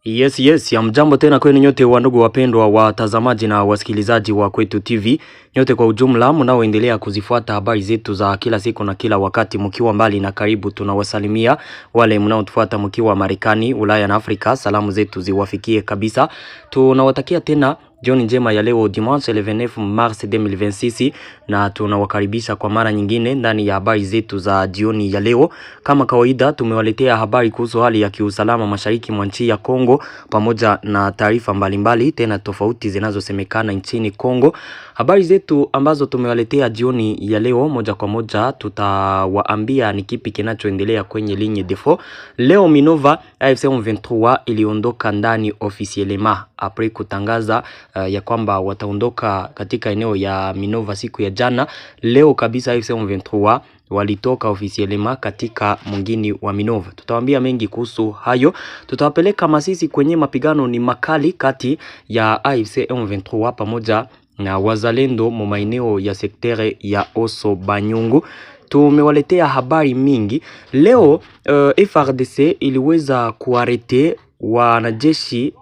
Yes, hamjambo tena kwenu nyote wandugu wapendwa watazamaji na wasikilizaji wa Kwetu TV. Nyote kwa ujumla mnaoendelea kuzifuata habari zetu za kila siku na kila wakati mkiwa mbali na karibu, tunawasalimia. Wale mnaotufuata mkiwa Marekani, Ulaya na Afrika, salamu zetu ziwafikie kabisa. Tunawatakia tena jioni njema ya leo dimanche 29 Mars 2026 na tunawakaribisha kwa mara nyingine ndani ya habari zetu za jioni ya leo. Kama kawaida tumewaletea habari kuhusu hali ya kiusalama mashariki mwa nchi ya Kongo pamoja na taarifa mbalimbali tena tofauti zinazosemekana nchini Kongo. Habari zetu ambazo tumewaletea jioni ya leo moja kwa moja tutawaambia ni kipi kinachoendelea kwenye ligne defo. Leo Minova AFC M23 iliondoka ndani officiellement après kutangaza ya kwamba wataondoka katika eneo ya Minova siku ya jana. Leo kabisa AFC M23 walitoka officiellement katika mungini wa Minova. Tutawaambia mengi kuhusu hayo. Tutawapeleka Masisi kwenye mapigano ni makali kati ya AFC M23 pamoja na wazalendo mu maeneo ya sektere ya Oso Banyungu. Tumewaletea habari mingi. Leo FARDC iliweza kuarete wanajeshi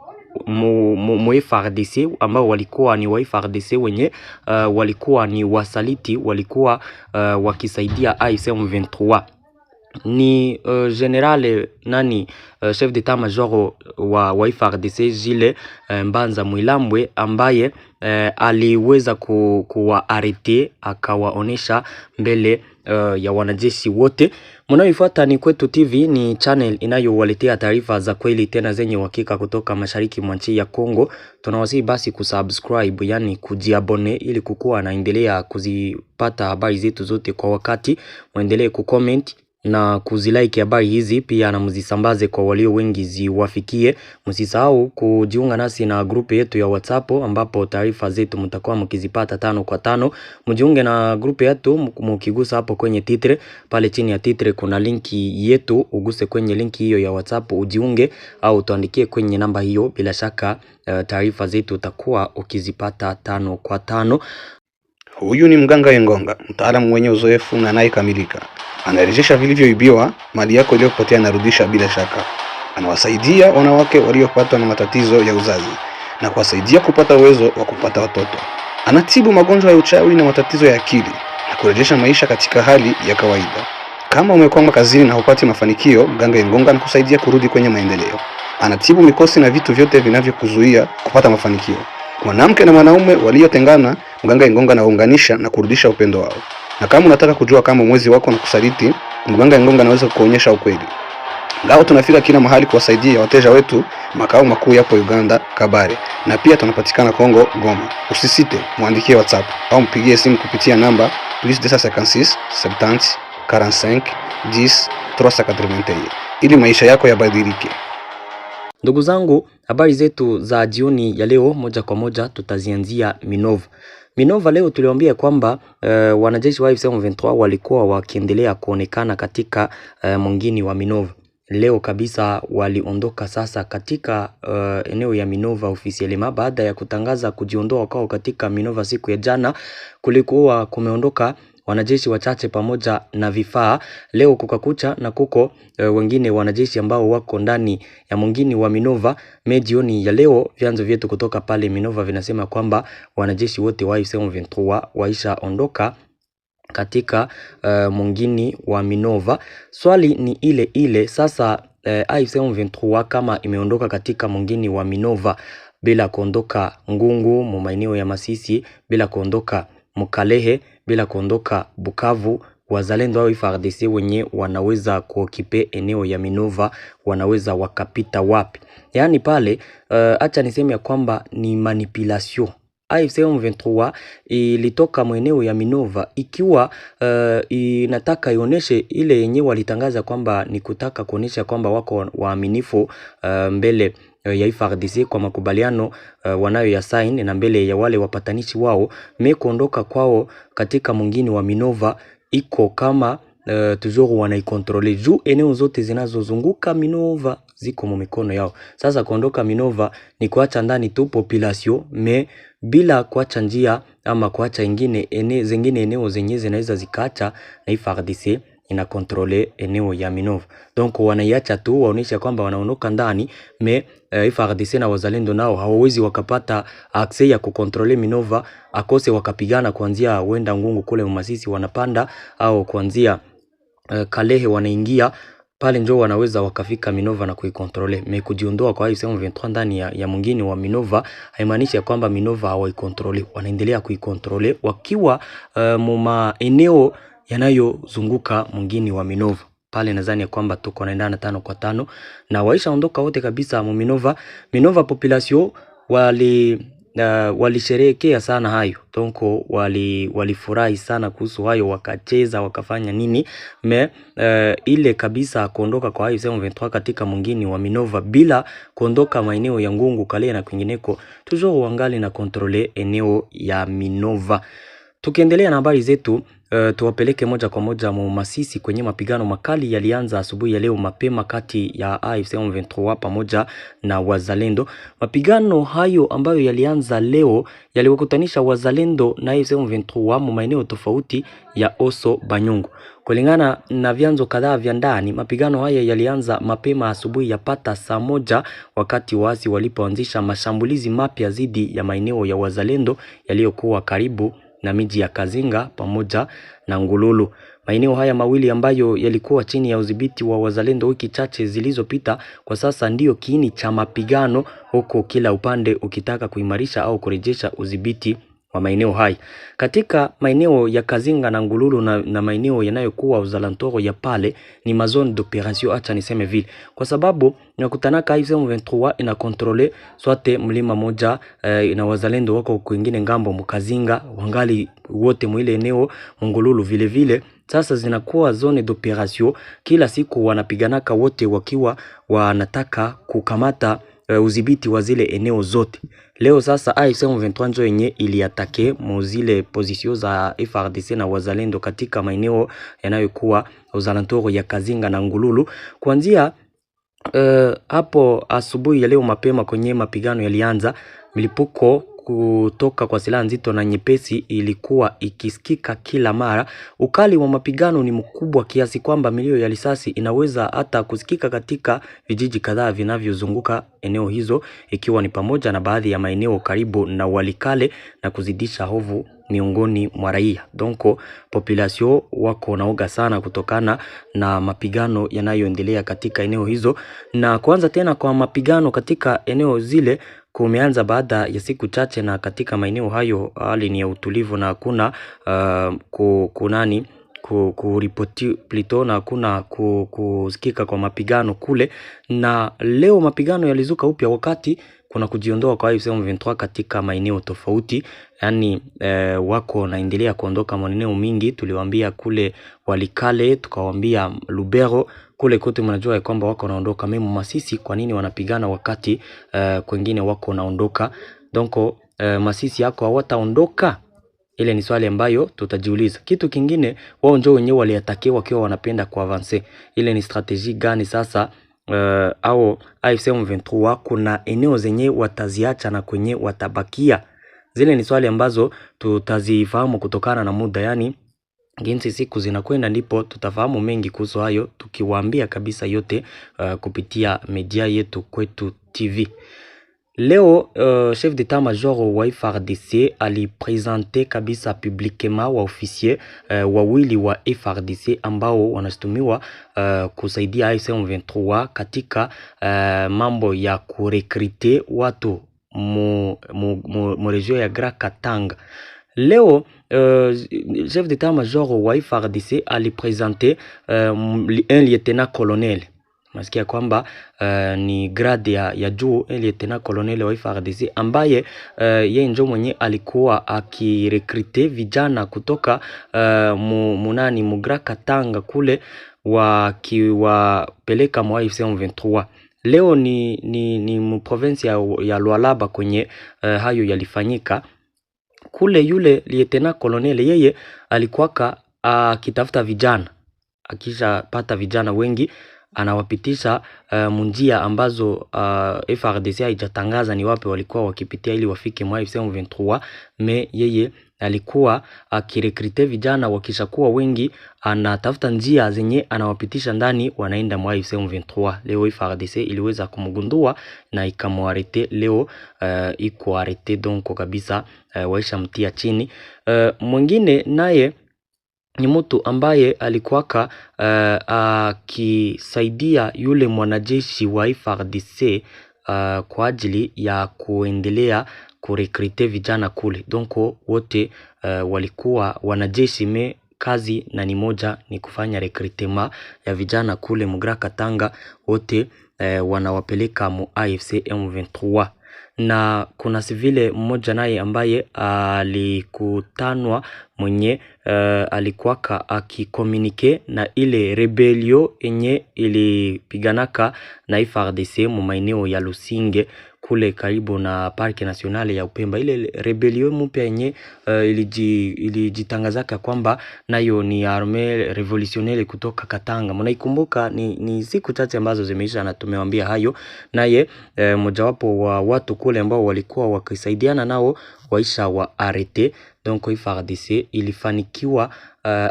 mu FARDC ambao walikuwa ni wa FARDC wenye walikuwa ni wasaliti, walikuwa wakisaidia AFC M23. Ni general chef d'état major wa FARDC Gilles Mbanza Mwilambwe ambaye aliweza kuwaarete akawaonesha mbele ya wanajeshi wote. Mnaoifuata ni Kwetu TV, ni channel inayowaletea taarifa za kweli tena zenye uhakika kutoka mashariki mwa nchi ya Kongo. Tunawasihi basi kusubscribe, yani kujiabone, ili kukua naendelea kuzipata habari zetu zote kwa wakati. Muendelee kucomment na kuzilike habari hizi pia na mzisambaze kwa walio wengi ziwafikie. Msisahau kujiunga nasi na grupu yetu ya WhatsApp ambapo taarifa zetu mtakuwa mkizipata 5 kwa 5. Mjiunge na grupu yetu mkigusa hapo kwenye titre. Pale chini ya titre kuna linki yetu, uguse kwenye linki hiyo ya WhatsApp ujiunge, au tuandikie kwenye namba hiyo. Bila shaka taarifa zetu utakuwa ukizipata 5 kwa 5. Huyu ni Mganga Yengonga, mtaalamu mwenye uzoefu na anayekamilika. Anarejesha vilivyoibiwa, mali yako iliyopotea anarudisha bila shaka. Anawasaidia wanawake waliopatwa na matatizo ya uzazi na kuwasaidia kupata uwezo wa kupata watoto. Anatibu magonjwa ya uchawi na matatizo ya akili na kurejesha maisha katika hali ya kawaida. Kama umekwama kazini na hupati mafanikio, Mganga Yengonga anakusaidia kurudi kwenye maendeleo. Anatibu mikosi na vitu vyote vinavyokuzuia kupata mafanikio. Mwanamke na mwanaume waliotengana, Mganga Yengonga anaunganisha na kurudisha upendo wao. Na kama unataka kujua kama mwezi wako na kusaliti, Mganga Yengonga anaweza kukuonyesha ukweli. Leo tunafika kila mahali kuwasaidia wateja wetu. Makao makuu yapo Uganda, Kabare, na pia tunapatikana Kongo, Goma. Usisite, muandikie WhatsApp au mpigie simu kupitia namba +256 70 45 10 381 ili maisha yako yabadilike. Ndugu zangu, habari zetu za jioni ya leo moja kwa moja tutazianzia Minova. Minova leo tuliwaambia kwamba wanajeshi wa AFC M23 walikuwa wakiendelea kuonekana katika mungini wa Minova. Leo kabisa waliondoka sasa katika eneo ya Minova officiellement baada ya kutangaza kujiondoa kwao katika Minova siku ya jana. Kulikuwa kumeondoka wanajeshi wachache pamoja na vifaa. Leo kukakucha na kuko wengine wanajeshi ambao wako ndani ya mungini wa Minova. Jioni ya leo vyanzo vyetu kutoka pale Minova vinasema kwamba wanajeshi wote wa AFC M23 waisha ondoka katika mungini wa Minova. Swali ni ile sasa, AFC M23 kama imeondoka katika mungini wa Minova bila kuondoka Ngungu mu maeneo ya Masisi, bila kuondoka Mukalehe, bila kuondoka Bukavu, wazalendo wa FARDC wenye wanaweza kuokipe eneo ya Minova wanaweza wakapita wapi? Yani pale acha niseme ya kwamba ni manipulation. AFC M23 ilitoka mweneo ya Minova ikiwa inataka ioneshe ile yenye walitangaza kwamba ni kutaka kuonesha kwamba wako waaminifu mbele ya FARDC kwa makubaliano wanayo ya sign na mbele ya wale wapatanishi wao. Kuondoka kwao katika mungini wa Minova iko kama toujours wanaikontrole juu eneo zote zinazozunguka Minova ziko mu mikono yao. Sasa kuondoka Minova ni kuacha ndani tu population bila kuacha njia ama kuacha zingine eneo zenye zinaweza zikaacha na FARDC ina controle eneo ya Minova. Donc wanaiacha tu waonesha kwamba wanaonoka ndani, me FARDC na wazalendo nao hawawezi wakapata access ya kukontrole Minova, akose wakapigana kuanzia wenda Ngungu kule Masisi wanapanda, au kuanzia Kalehe wanaingia pale, njoo wanaweza wakafika Minova na kuikontrole. Me kujiondoa kwa M23 ndani ya mwingine wa Minova haimaanishi ya kwamba Minova hawaikontrole, wanaendelea kuikontrole wakiwa muma eneo yanayozunguka mwingine wa Minova. Pale nadhani ya kwamba tuko naendana 5 kwa 5 na waisha ondoka wote kabisa mu Minova. Minova population walisherehekea sana hayo, donc walifurahi sana kuhusu hayo, wakacheza wakafanya nini. Me ile kabisa kuondoka kwa M23 katika mwingine wa Minova bila kuondoka maeneo ya Ngungu, Kale na kwingineko, toujours wangali na controle eneo ya Minova. Tukiendelea na habari zetu, tuwapeleke moja kwa moja mu Masisi kwenye mapigano makali yalianza asubuhi ya leo mapema kati ya AFC M23 pamoja na wazalendo. Mapigano hayo ambayo yalianza leo yaliwakutanisha wazalendo na AFC M23 mu maeneo tofauti ya Oso Banyungu. Kulingana na vyanzo kadhaa vya ndani, mapigano haya yalianza mapema asubuhi ya pata saa 1 wakati waasi walipoanzisha mashambulizi mapya dhidi ya maeneo ya wazalendo yaliyokuwa karibu na miji ya Kazinga pamoja na Ngululu. Maeneo haya mawili ambayo yalikuwa chini ya udhibiti wa wazalendo wiki chache zilizopita, kwa sasa ndiyo kiini cha mapigano, huko kila upande ukitaka kuimarisha au kurejesha udhibiti wa maeneo haya. Katika maeneo ya Kazinga na Ngululu na maeneo yanayokuwa uzalantoro ya pale ni mazone d'operation, acha niseme vile, kwa sababu nakutanaka M23 ina controle sote mlima moja na wazalendo wako kwingine ngambo Mkazinga, wangali wote mwile eneo Ngululu vile vile. Sasa zinakuwa zone d'operation, kila siku wanapiganaka wote wakiwa wanataka kukamata udhibiti wa zile eneo zote. Leo sasa AFC M23 njo yenye iliatake muzile position za FARDC na wazalendo katika maeneo yanayokuwa uzalantoro ya Kazinga na Ngululu. Kuanzia hapo asubuhi ya leo mapema kwenye mapigano yalianza, milipuko kutoka kwa silaha nzito na nyepesi ilikuwa ikisikika kila mara. Ukali wa mapigano ni mkubwa kiasi kwamba milio ya risasi inaweza hata kusikika katika vijiji kadhaa vinavyozunguka eneo hizo, ikiwa ni pamoja na baadhi ya maeneo karibu na Walikale, na kuzidisha hofu miongoni mwa raia. Donc population wako naoga sana kutokana na mapigano yanayoendelea katika eneo hizo, na kuanza tena kwa mapigano katika eneo zile kumeanza baada ya siku chache, na katika maeneo hayo hali ni ya utulivu na hakuna kuripoti plito na hakuna kusikika kwa mapigano kule. Na leo mapigano yalizuka upya wakati kuna kujiondoa kwa AFC M23 katika maeneo tofauti, yani wako naendelea kuondoka maeneo mingi. Tuliwaambia kule Walikale, tukawaambia Lubero, kule kote mnajua ya kwamba wako naondoka. Memo Masisi kwa nini wanapigana wakati kwingine wako naondoka? Donc Masisi yako hawataondoka? Ile ni swali ambayo tutajiuliza. Kitu kingine, wao njoo wenyewe waliatakiwa wakiwa wanapenda kuavance. Ile ni strategy gani sasa? Au AFC M23 kuna eneo zenye wataziacha na kwenye watabakia? Zile ni swali ambazo tutazifahamu kutokana na muda, yani jinsi siku zinakwenda ndipo tutafahamu mengi kuhusu hayo, tukiwaambia kabisa yote kupitia media yetu Kwetu TV. Leo chef d'état-major wa FARDC alipresente kabisa publiquement wa officier wawili wa FARDC ambao wanashtumiwa kusaidia AFC M23 katika mambo ya kurekrite watu mu region ya Grand Katanga. Leo chef d'état-major wa FARDC alipresente un lieutenant colonel. Nasikia kwamba ni grade ya juu, lieutenant colonel wa FARDC ambaye yeye ndio mwenye alikuwa akirekrite vijana kutoka mu Grand Katanga kule, wakiwapeleka mwa AFC M23. Leo ni mu province ya Lualaba kwenye hayo yalifanyika kule. Yule lieutenant colonel yeye alikuwa akitafuta vijana, akisha pata vijana wengi anawapitisha munjia ambazo FARDC haijatangaza ni wapi walikuwa wakipitia ili wafike mwa AFC M23. Me yeye alikuwa akirekrite vijana, wakishakuwa wengi anatafuta njia zenye anawapitisha ndani wanaenda mwa AFC M23. Leo FARDC iliweza kumgundua na ikamwarete. Leo iko arete donc kabisa, waisha mtia chini. Mwingine naye ni mtu ambaye alikuwaka akisaidia yule mwanajeshi wa FARDC kwa ajili ya kuendelea kurekrite vijana kule. Donc wote walikuwa wanajeshi, me kazi na ni moja, ni kufanya recruitment ya vijana kule Mugra Katanga. Wote wanawapeleka mu AFC M23. Na kuna sivile mmoja naye ambaye alikutanwa mwenye alikuwaka akikommunike na ile rebelio enye ilipiganaka na FARDC mu maeneo ya Lusinge kule karibu na Parke Nationale ya Upemba. Ile rebelio mpya yenye ilijitangazaka kwamba nayo ni arme revolutionnaire kutoka Katanga. Mnaikumbuka ni siku chache ambazo zimeisha na tumewambia hayo. Naye mojawapo wa watu kule ambao walikuwa wakisaidiana nao waisha wa arete. Donc FARDC ilifanikiwa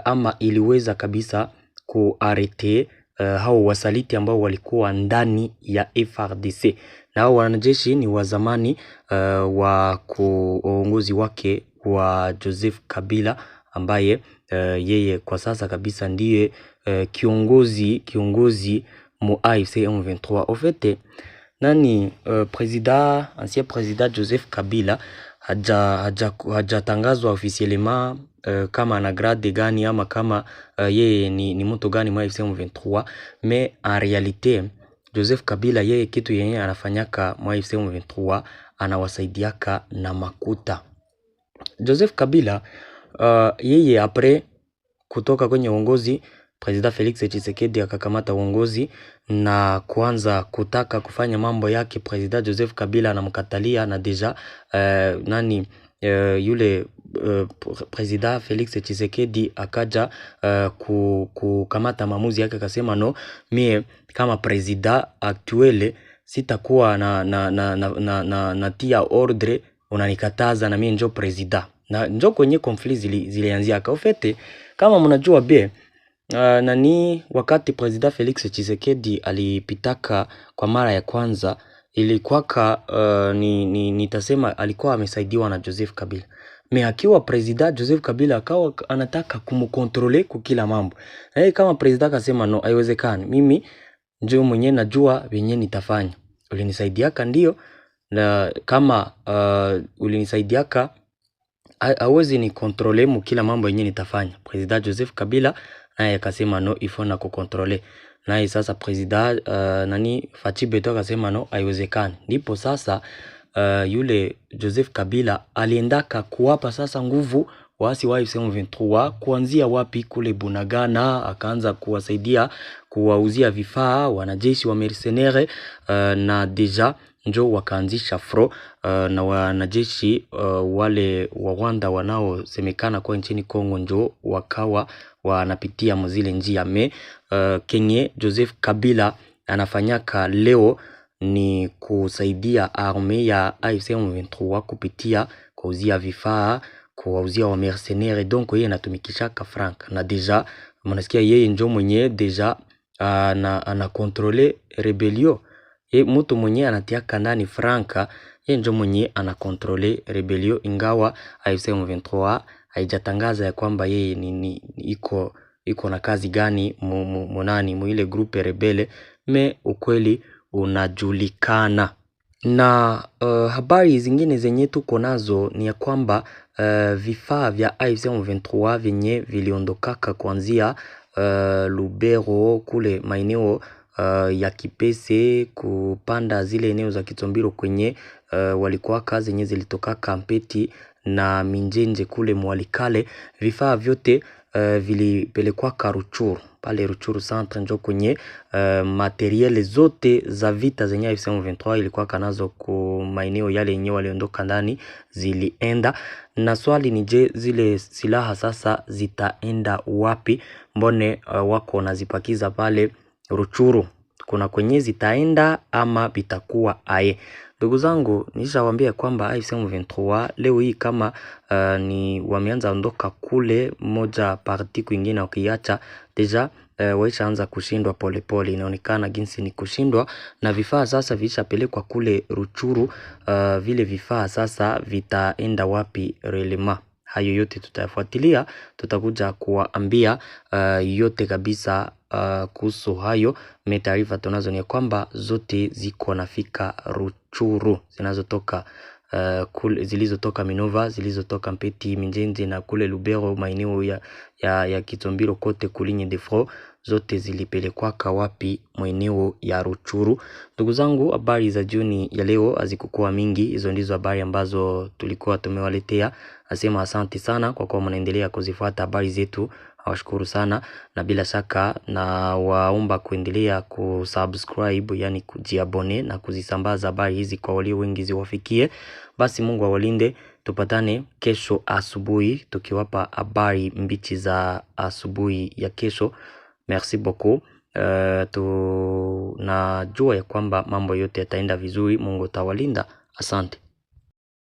ama iliweza kabisa kuarete hao wasaliti ambao walikuwa ndani ya FARDC. Na hao wanajeshi ni wa zamani wa uongozi wake wa Joseph Kabila, ambaye yeye kwa sasa kabisa ndiye kiongozi mu AFC M23. Au fait nani ancien président Joseph Kabila hajatangazwa officiellement kama ana grade gani ama kama yeye ni mtu gani mu AFC M23, mais en réalité Joseph Kabila yeye kitu yenye anafanyaka mu AFC M23 anawasaidiaka na makuta. Joseph Kabila yeye apres kutoka kwenye uongozi, President Felix Tshisekedi akakamata uongozi na kuanza kutaka kufanya mambo yake. President Joseph Kabila anamkatalia, na deja yule President Felix Tshisekedi akaja kukamata maamuzi yake, akasema no, mie kama president actuelle sitakuwa na tia ordre, unanikataza na mie njo president. Na njo kwenye conflit zilianzia. Au fait kama mnajua wakati President Felix Tshisekedi alipitaka kwa mara ya kwanza, ilikuwaka nitasema alikuwa amesaidiwa na Joseph Kabila. Me akiwa president, Joseph Kabila akawa anataka kumkontrole kwa kila mambo. Na kama president akasema no, haiwezekani, mimi ndio mwenyewe najua venye nitafanya. Ulinisaidiaka ndio, na kama ulinisaidiaka hawezi ni kontrole mu kila mambo yenye nitafanya. President Joseph Kabila naye akasema no, ifo na kukontrole. Naye sasa president Fachi Beto akasema no, haiwezekani. Ndipo sasa yule Joseph Kabila aliendaka kuwapa sasa nguvu waasi wa AFC M23 kuanzia wapi kule Bunagana, akaanza kuwasaidia kuwauzia vifaa wanajeshi wa mercenaire na deja njo wakaanzisha fro na wanajeshi wale wa Rwanda wanaosemekana kwa nchini Kongo njo wakawa wanapitia mzile njia. Kenye Joseph Kabila anafanyaka leo ni kusaidia arme ya AFC M23 kupitia kuuzia vifaa, kuwauzia wa mercenaire. Donc yeye anatumikishaka frank, na deja mnasikia yeye njo mwenye deja ana contrôler rebellion. Mtu mwenye anatiaka ndani franka, yeye njo mwenye ana contrôler rebellion, ingawa AFC M23 haijatangaza ya kwamba yeye iko na kazi gani mu ile groupe rebelle, me ukweli unajulikana. Na habari zingine zenye tuko nazo ni ya kwamba vifaa vya AFC M23 venye viliondokaka kuanzia Lubero kule maeneo ya Kipese kupanda zile eneo za Kitombiro kwenye walikuwa kazi zenye zilitoka Kampeti na Minjenje kule Mwalikale. Vifaa vyote vilipelekwa Ruchuru, pale Ruchuru centre njo kwenye materiele zote za vita zenye AFC M23 ilikuwa kanazo ku maeneo yale yenyewe waliondoka ndani zilienda. Na swali ni je, zile silaha sasa zitaenda wapi? Mbone wako nazipakiza pale Ruchuru kuna kwenye zitaenda ama bitakuwa aye. Ndugu zangu, nishawaambia kwamba AFC M23 leo hii kama ni wameanza ondoka kule moja parti kwingine wakiacha deja waishaanza kushindwa polepole. Inaonekana jinsi ni kushindwa, na vifaa sasa vilishapelekwa kule Ruchuru. Vile vifaa sasa vitaenda wapi relema? Hayo yote tutayafuatilia, tutakuja kuwaambia yote kabisa kuhusu hayo. Taarifa tunazo ni kwamba zote ziko nafika Ruchuru, zinazotoka zilizotoka Minova, zilizotoka Mpeti, Minjenje na kule Lubero, maeneo ya Kitombiro kote kulinye defro, zote zilipelekwaka wapi? Maeneo ya Ruchuru. Ndugu zangu, habari za jioni ya leo hazikuwa mingi. Hizo ndizo habari ambazo tulikuwa tumewaletea. Nasema asante sana kwa kuwa mnaendelea kuzifuata habari zetu. Nawashukuru sana, na bila shaka na waomba kuendelea kusubscribe, yani kujiabone na kuzisambaza habari hizi kwa walio wengi ziwafikie. Basi Mungu awalinde, tupatane kesho asubuhi tukiwapa habari mbichi za asubuhi ya kesho. Merci beaucoup. Tunajua ya kwamba mambo yote yataenda vizuri. Mungu tawalinda. Asante.